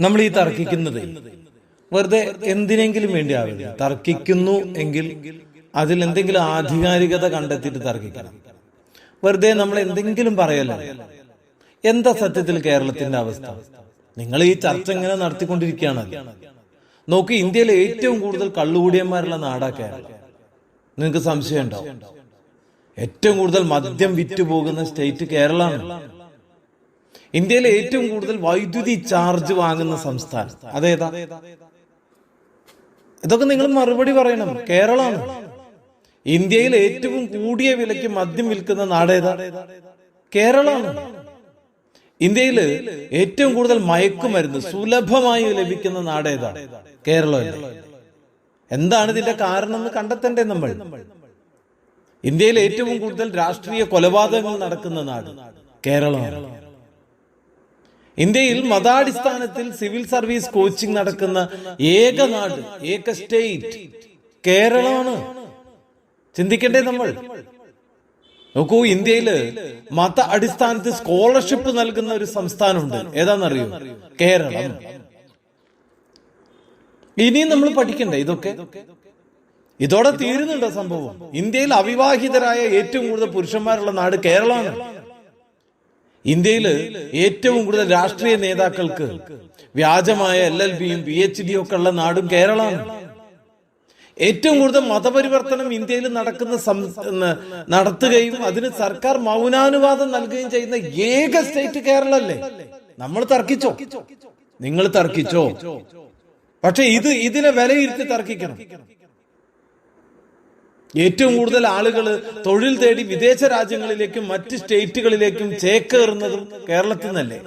നമ്മൾ ഈ തർക്കിക്കുന്നത് വെറുതെ എന്തിനെങ്കിലും വേണ്ടി ആവില്ല. തർക്കിക്കുന്നു എങ്കിൽ അതിൽ എന്തെങ്കിലും ആധികാരികത കണ്ടെത്തിയിട്ട് തർക്കിക്കണം. വെറുതെ നമ്മൾ എന്തെങ്കിലും പറയല്ല. എന്താ സത്യത്തിൽ കേരളത്തിന്റെ അവസ്ഥ? നിങ്ങൾ ഈ ചർച്ച ഇങ്ങനെ നടത്തിക്കൊണ്ടിരിക്കുകയാണ്. നോക്കി, ഇന്ത്യയിലെ ഏറ്റവും കൂടുതൽ കള്ളുകൂടിയന്മാരുള്ള നാടാ കേരളം. നിങ്ങൾക്ക് സംശയം ഉണ്ടാവും. ഏറ്റവും കൂടുതൽ മദ്യം വിറ്റുപോകുന്ന സ്റ്റേറ്റ് കേരളമാണ്. ഇന്ത്യയിലെ ഏറ്റവും കൂടുതൽ വൈദ്യുതി ചാർജ് വാങ്ങുന്ന സംസ്ഥാനം അതേതാ? ഇതൊക്കെ നിങ്ങൾ മറുപടി പറയണം. കേരളമാണ്. ഇന്ത്യയിൽ ഏറ്റവും കൂടിയ വിലയ്ക്ക് മദ്യം വിൽക്കുന്ന നാടേതാ? കേരളമാണ്. ഇന്ത്യയില് ഏറ്റവും കൂടുതൽ മയക്കുമരുന്ന് സുലഭമായി ലഭിക്കുന്ന നാടേതാ? കേരളമല്ലേ? എന്താണ് ഇതിന്റെ കാരണം എന്ന് കണ്ടെത്തണ്ടേ നമ്മൾ? ഇന്ത്യയിൽ ഏറ്റവും കൂടുതൽ രാഷ്ട്രീയ കൊലപാതകങ്ങൾ നടക്കുന്ന നാട് കേരളമാണ്. ഇന്ത്യയിൽ മതാടിസ്ഥാനത്തിൽ സിവിൽ സർവീസ് കോച്ചിങ് നടക്കുന്ന ഏക നാട്, ഏക സ്റ്റേറ്റ് കേരളമാണ്. ചിന്തിക്കണ്ടേ നമ്മൾ? നോക്കൂ, ഇന്ത്യയില് മത അടിസ്ഥാനത്തിൽ സ്കോളർഷിപ്പ് നൽകുന്ന ഒരു സംസ്ഥാനമുണ്ട്. ഏതാണെന്നറിയോ? കേരളം. ഇനിയും നമ്മൾ പഠിക്കണ്ടേ ഇതൊക്കെ? ഇതോടെ തീരുന്നുണ്ടോ സംഭവം? ഇന്ത്യയിൽ അവിവാഹിതരായ ഏറ്റവും കൂടുതൽ പുരുഷന്മാരുള്ള നാട് കേരളമാണ്. ഇന്ത്യയില് ഏറ്റവും കൂടുതൽ രാഷ്ട്രീയ നേതാക്കൾക്ക് വ്യാജമായ LLBയും PhD ഒക്കെ ഉള്ള നാടും കേരളമാണ്. ഏറ്റവും കൂടുതൽ മതപരിവർത്തനം ഇന്ത്യയിൽ നടത്തുകയും അതിന് സർക്കാർ മൗനാനുവാദം നൽകുകയും ചെയ്യുന്ന ഏക സ്റ്റേറ്റ് കേരളമല്ലേ? നമ്മൾ തർക്കിച്ചോ? നിങ്ങൾ തർക്കിച്ചോ? പക്ഷെ ഇതിനെ വിലയിരുത്തി തർക്കിക്കണം. ഏറ്റവും കൂടുതൽ ആളുകൾ തൊഴിൽ തേടി വിദേശ രാജ്യങ്ങളിലേക്കും മറ്റ് സ്റ്റേറ്റുകളിലേക്കും ചേക്കേറുന്നതും കേരളത്തിൽ നിന്നല്ലേ?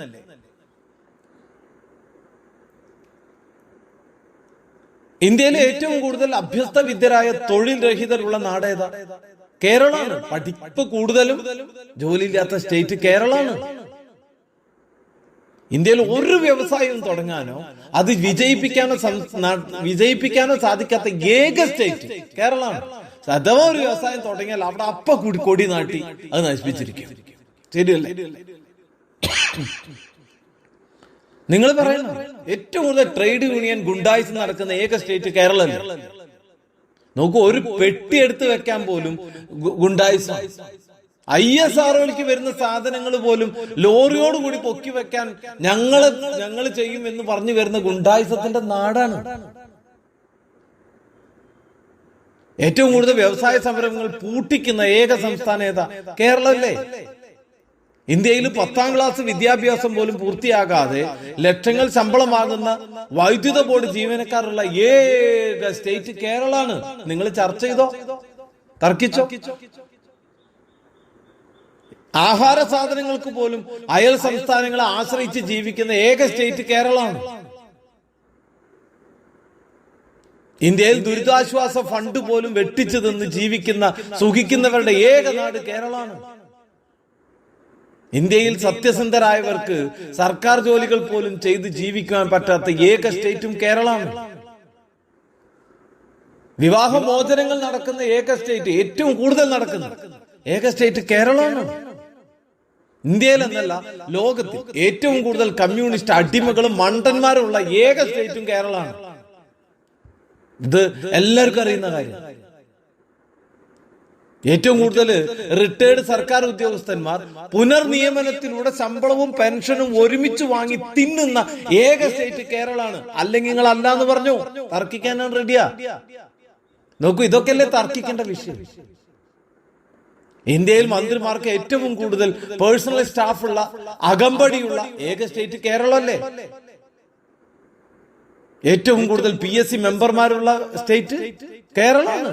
ഇന്ത്യയിലെ ഏറ്റവും കൂടുതൽ അഭ്യസ്ത വിദ്യരായ തൊഴിൽ രഹിതരുള്ള നാടേതാ? കേരളമാണ്. പഠിപ്പ് കൂടുതലും ജോലിയില്ലാത്ത സ്റ്റേറ്റ് കേരളമാണ്. ഇന്ത്യയിൽ ഒരു വ്യവസായം തുടങ്ങാനോ അത് വിജയിപ്പിക്കാനോ സാധിക്കാത്ത ഏക സ്റ്റേറ്റ് കേരളമാണ്. അഥവാ ഒരു വ്യവസായം തുടങ്ങിയാൽ അവിടെ കൂടി കൊടി നാട്ടി അത് നശിപ്പിച്ചിരിക്കും. ശരിയല്ലേ? നിങ്ങൾ പറയണം, ഏറ്റവും കൂടുതൽ ട്രേഡ് യൂണിയൻ ഗുണ്ടായിസ് നടക്കുന്ന ഏക സ്റ്റേറ്റ് കേരളമല്ലേ? നോക്കൂ, ഒരു പെട്ടി എടുത്ത് വെക്കാൻ പോലും ഗുണ്ടായിസ്. ISROയിലേക്ക് വരുന്ന സാധനങ്ങൾ പോലും ലോറിയോടുകൂടി പൊക്കി വെക്കാൻ ഞങ്ങൾ ചെയ്യും എന്ന് പറഞ്ഞു വരുന്ന ഗുണ്ടായിസത്തിന്റെ നാടാണ്. ഏറ്റവും കൂടുതൽ വ്യവസായ സംരംഭങ്ങൾ പൂട്ടിക്കുന്ന ഏക സംസ്ഥാനം ഏതാ? കേരളമല്ലേ? ഇന്ത്യയിൽ 10ാം ക്ലാസ് വിദ്യാഭ്യാസം പോലും പൂർത്തിയാകാതെ ലക്ഷങ്ങൾ ശമ്പളം വാങ്ങുന്ന വൈദ്യുത ബോർഡ് ജീവനക്കാരുള്ള ഏക സ്റ്റേറ്റ് കേരളമാണ്. നിങ്ങൾ ചർച്ച ചെയ്തോ? തർക്കിച്ചോ? ആഹാര സാധനങ്ങൾക്ക് പോലും അയൽ സംസ്ഥാനങ്ങളെ ആശ്രയിച്ച് ജീവിക്കുന്ന ഏക സ്റ്റേറ്റ് കേരളമാണ്. ഇന്ത്യയിൽ ദുരിതാശ്വാസ ഫണ്ട് പോലും വെട്ടിച്ചു നിന്ന് സുഖിക്കുന്നവരുടെ ഏക നാട് കേരളമാണ്. ഇന്ത്യയിൽ സത്യസന്ധരായവർക്ക് സർക്കാർ ജോലികൾ പോലും ചെയ്ത് ജീവിക്കാൻ പറ്റാത്ത ഏക സ്റ്റേറ്റും കേരളമാണ്. വിവാഹമോചനങ്ങൾ നടക്കുന്ന ഏക സ്റ്റേറ്റ്, ഏറ്റവും കൂടുതൽ നടക്കുന്ന ഏക സ്റ്റേറ്റ് കേരളമാണ്. ഇന്ത്യയിൽ എന്നല്ല, ലോകത്തിൽ ഏറ്റവും കൂടുതൽ കമ്മ്യൂണിസ്റ്റ് അടിമകളും മണ്ടന്മാരുള്ള ഏക സ്റ്റേറ്റും കേരളമാണ്. ഇത് എല്ലാവർക്കും അറിയുന്ന കാര്യം. ഏറ്റവും കൂടുതൽ റിട്ടയർഡ് സർക്കാർ ഉദ്യോഗസ്ഥന്മാർ പുനർനിയമനത്തിലൂടെ ശമ്പളവും പെൻഷനും ഒരുമിച്ച് വാങ്ങി തിന്നുന്ന ഏക സ്റ്റേറ്റ് കേരളമാണ്. അല്ലെങ്കിൽ നിങ്ങൾ അല്ലാന്ന് പറഞ്ഞു തർക്കിക്കാനാണ് റെഡിയാ? നോക്കൂ, ഇതൊക്കെയല്ലേ തർക്കിക്കേണ്ട വിഷയം. ഇന്ത്യയിൽ മന്ത്രിമാർക്ക് ഏറ്റവും കൂടുതൽ പേഴ്സണൽ സ്റ്റാഫുള്ള അകമ്പടിയുള്ള ഏക സ്റ്റേറ്റ് കേരളമല്ലേ? ഏറ്റവും കൂടുതൽ PSC മെമ്പർമാരുള്ള സ്റ്റേറ്റ് കേരളമാണ്.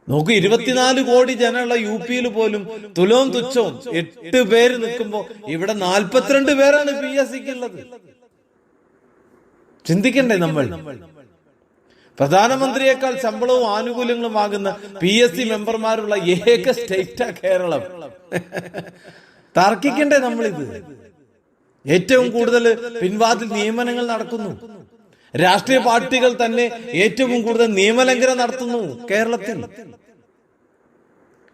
നോക്കൂ, 24 കോടി ജനമുള്ള UPയിൽ പോലും തുലവും തുച്ഛവും 8 പേര് നിൽക്കുമ്പോ ഇവിടെ 42 പേരാണ് PSCക്ക് ഉള്ളത്. ചിന്തിക്കണ്ടേ നമ്മൾ? പ്രധാനമന്ത്രിയേക്കാൾ ശമ്പളവും ആനുകൂല്യങ്ങളും വാങ്ങുന്ന PSC മെമ്പർമാരുള്ള ഏക സ്റ്റേറ്റാ കേരളം. തർക്കിക്കണ്ടേ നമ്മളിത്? ഏറ്റവും കൂടുതൽ പിൻവാതിൽ നിയമനങ്ങൾ നടക്കുന്നു. രാഷ്ട്രീയ പാർട്ടികൾ തന്നെ ഏറ്റവും കൂടുതൽ നിയമലംഘനം നടത്തുന്നു കേരളത്തിൽ.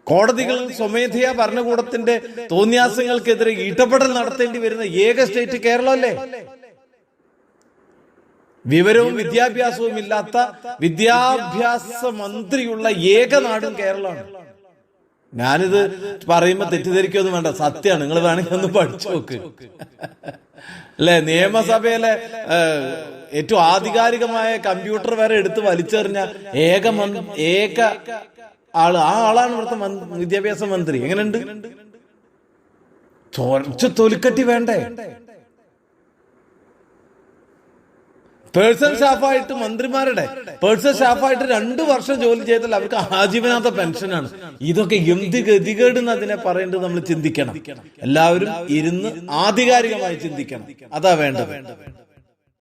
കോടതികൾ സ്വമേധയാ ഭരണകൂടത്തിന്റെ തോന്നിയാസങ്ങൾക്കെതിരെ ഇടപെടൽ നടത്തേണ്ടി വരുന്ന ഏക സ്റ്റേറ്റ് കേരളമല്ലേ? വിവരവും വിദ്യാഭ്യാസവും ഇല്ലാത്ത വിദ്യാഭ്യാസ മന്ത്രിയുള്ള ഏക നാടും കേരളമാണ്. ഞാനിത് പറയുമ്പോ തെറ്റിദ്ധരിക്കൊന്നും വേണ്ട, സത്യമാണ്. നിങ്ങൾ വേണമെങ്കിൽ ഒന്ന് പഠിച്ചു നോക്ക്. അല്ലെ, നിയമസഭയിലെ ഏറ്റവും ആധികാരികമായ കമ്പ്യൂട്ടർ വരെ എടുത്ത് വലിച്ചെറിഞ്ഞ ഏക ആള്, ആ ആളാണ് ഇവിടുത്തെ വിദ്യാഭ്യാസ മന്ത്രി. എങ്ങനെയുണ്ട്? തൊലിക്കട്ടി വേണ്ടേ? പേഴ്സണൽ സ്റ്റാഫായിട്ട്, മന്ത്രിമാരുടെ പേഴ്സണൽ സ്റ്റാഫായിട്ട് 2 വർഷം ജോലി ചെയ്താൽ അവർക്ക് ആജീവനാന്ത പെൻഷനാണ്. ഇതൊക്കെ എന്ത് ഗതികേടെന്ന് അതിനെ പറയേണ്ടത് നമ്മൾ ചിന്തിക്കണം. എല്ലാവരും ഇരുന്ന് ആധികാരികമായി ചിന്തിക്കണം. അതാ വേണ്ടത്.